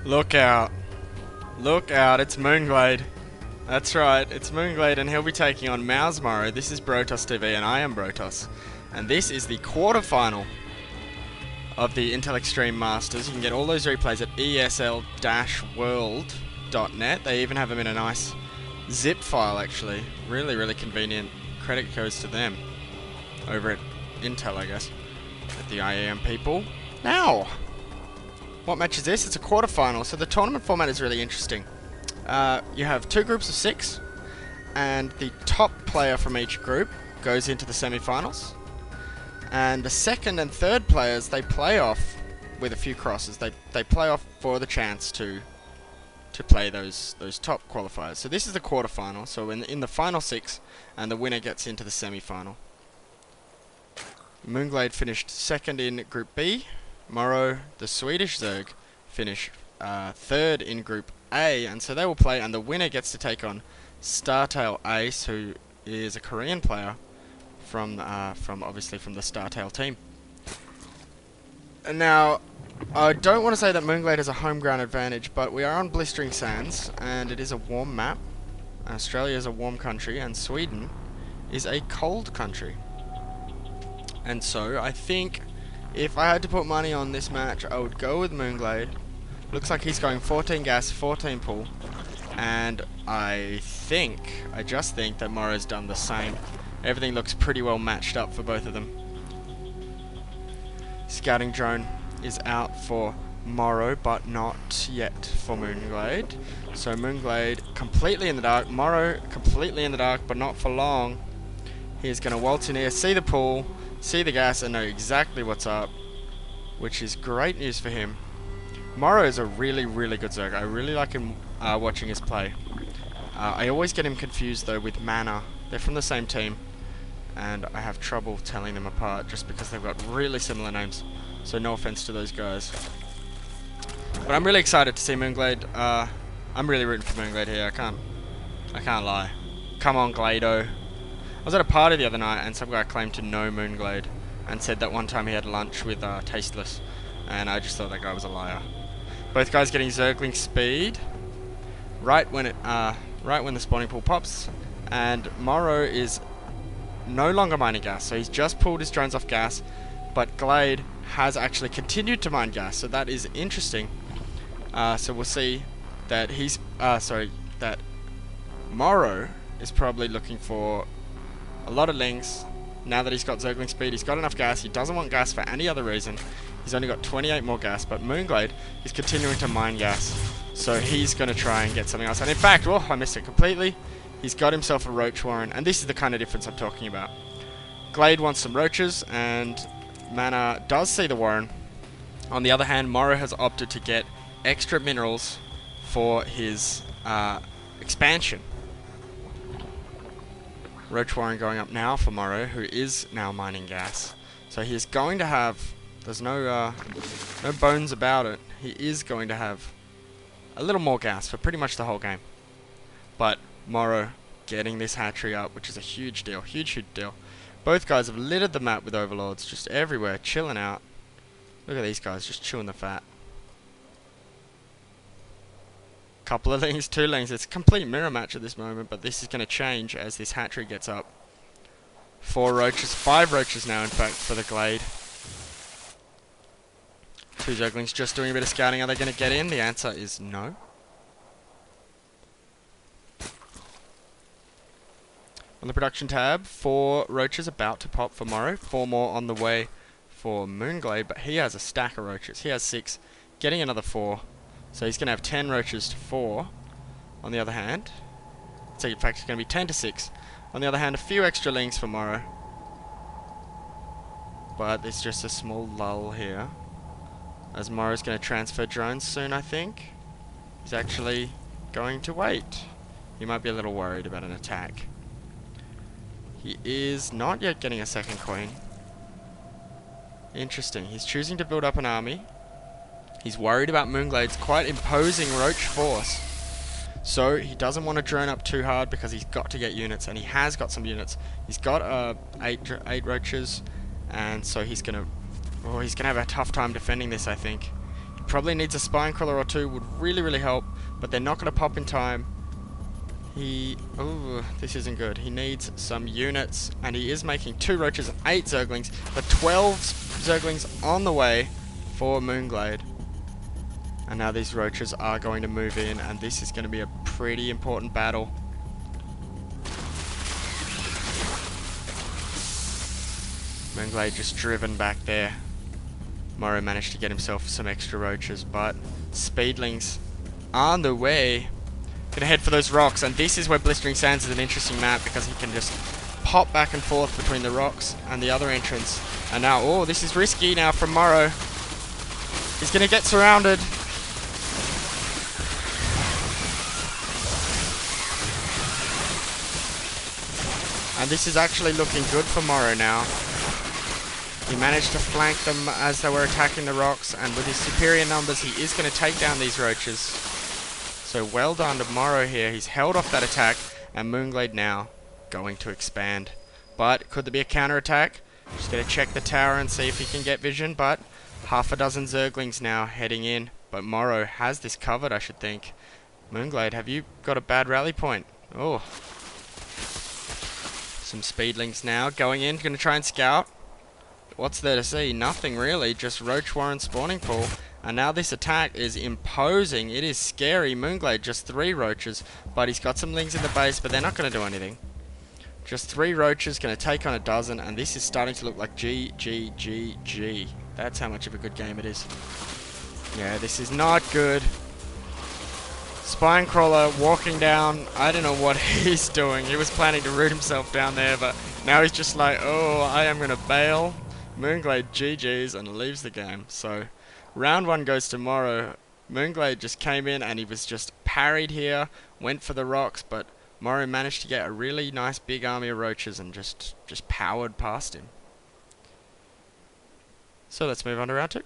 Look out. Look out, it's Moonglade. That's right, it's Moonglade and he'll be taking on mouzMorroW. This is Brotos TV and I am Brotos. And this is the quarterfinal of the Intel Extreme Masters. You can get all those replays at esl-world.net. They even have them in a nice zip file actually. Really, really convenient. Credit goes to them. Over at Intel, I guess. At the IEM people. Now! What match is this? It's a quarterfinal, so the tournament format is really interesting. You have two groups of 6, and the top player from each group goes into the semi-finals. And the second and third players, they play off with a few crosses. They play off for the chance to play those top qualifiers. So this is the quarterfinal, so in the final 6, and the winner gets into the semi-final. Moonglade finished second in Group B. MorroW, the Swedish Zerg, finish third in Group A, and so they will play, and the winner gets to take on Startail Ace, who is a Korean player from obviously from the Startail team. And now, I don't want to say that Moonglade has a home ground advantage, but we are on Blistering Sands, and it is a warm map. Australia is a warm country, and Sweden is a cold country. And so, I think if I had to put money on this match, I would go with Moonglade. Looks like he's going 14 gas, 14 pull. And I just think that MorroW's done the same. Everything looks pretty well matched up for both of them. Scouting drone is out for MorroW, but not yet for Moonglade. So Moonglade completely in the dark. MorroW completely in the dark, but not for long. He's going to waltz in here, see the pull, see the gas, and know exactly what's up, which is great news for him. MorroW is a really, really good Zerg. I really like him watching his play. I always get him confused though with Mana. They're from the same team, and I have trouble telling them apart just because they've got really similar names. So no offense to those guys. But I'm really excited to see Moonglade. I'm really rooting for Moonglade here. I can't lie. Come on, Glado. I was at a party the other night and some guy claimed to know Moonglade and said that one time he had lunch with Tasteless, and I just thought that guy was a liar. Both guys getting Zergling speed right when the spawning pool pops, and MorroW is no longer mining gas, so he's just pulled his drones off gas, but Glade has actually continued to mine gas, so that is interesting. So we'll see that that MorroW is probably looking for a lot of lings. Now that he's got Zergling speed, he's got enough gas. He doesn't want gas for any other reason. He's only got 28 more gas, but Moonglade is continuing to mine gas. So he's going to try and get something else. And in fact, oh, I missed it completely. He's got himself a roach warren, and this is the kind of difference I'm talking about. Glade wants some roaches, and Mana does see the warren. On the other hand, MorroW has opted to get extra minerals for his expansion. Roach warren going up now for MorroW, who is now mining gas. So he is going to have, there's no bones about it, he is going to have a little more gas for pretty much the whole game. But MorroW getting this hatchery up, which is a huge deal, huge deal. Both guys have littered the map with overlords, just everywhere, chilling out. Look at these guys, just chewing the fat. Couple of lings, 2 lings. It's a complete mirror match at this moment, but this is going to change as this hatchery gets up. 4 roaches, 5 roaches now, in fact, for the Glade. 2 Zerglings just doing a bit of scouting. Are they going to get in? The answer is no. On the production tab, 4 roaches about to pop for MorroW. 4 more on the way for Moonglade, but he has a stack of roaches. He has 6, getting another 4. So he's going to have 10 roaches to 4. On the other hand, so in fact it's going to be 10 to 6. On the other hand, a few extra lings for MorroW. But there's just a small lull here, as MorroW's going to transfer drones soon, I think. He's actually going to wait. He might be a little worried about an attack. He is not yet getting a second queen. Interesting. He's choosing to build up an army. He's worried about Moonglade's quite imposing roach force. So he doesn't want to drone up too hard because he's got to get units, and he has got some units. He's got 8 roaches, and so he's gonna have a tough time defending this, I think. probably needs a spine crawler or two, would really help, but they're not going to pop in time. Oh, this isn't good. He needs some units, and he is making 2 roaches and 8 zerglings, but 12 zerglings on the way for Moonglade. And now these roaches are going to move in, and this is going to be a pretty important battle. Moonglade just driven back there. MorroW managed to get himself some extra roaches, but speedlings on the way. Gonna head for those rocks, and this is where Blistering Sands is an interesting map because he can just pop back and forth between the rocks and the other entrance. And now, oh, this is risky now from MorroW. He's gonna get surrounded. And this is actually looking good for MorroW now. He managed to flank them as they were attacking the rocks, and with his superior numbers, he is going to take down these roaches. So well done to MorroW here. He's held off that attack, and Moonglade now going to expand. But could there be a counter-attack? Just going to check the tower and see if he can get vision, but half a dozen zerglings now heading in. But MorroW has this covered, I should think. Moonglade, have you got a bad rally point? Oh. Some speedlings now going in, going to try and scout. What's there to see? Nothing really, just Roach Warren spawning pool. And now this attack is imposing. It is scary. Moonglade just 3 roaches, but he's got some lings in the base, but they're not going to do anything. Just 3 roaches, going to take on a dozen, and this is starting to look like G. That's how much of a good game it is. Yeah, this is not good. Spinecrawler walking down. I don't know what he's doing. He was planning to root himself down there, but now he's just like, oh, I am going to bail. Moonglade GG's and leaves the game. So round 1 goes to MorroW. Moonglade just came in and he was just parried here, went for the rocks, but MorroW managed to get a really nice big army of roaches and just powered past him. So let's move on to round 2.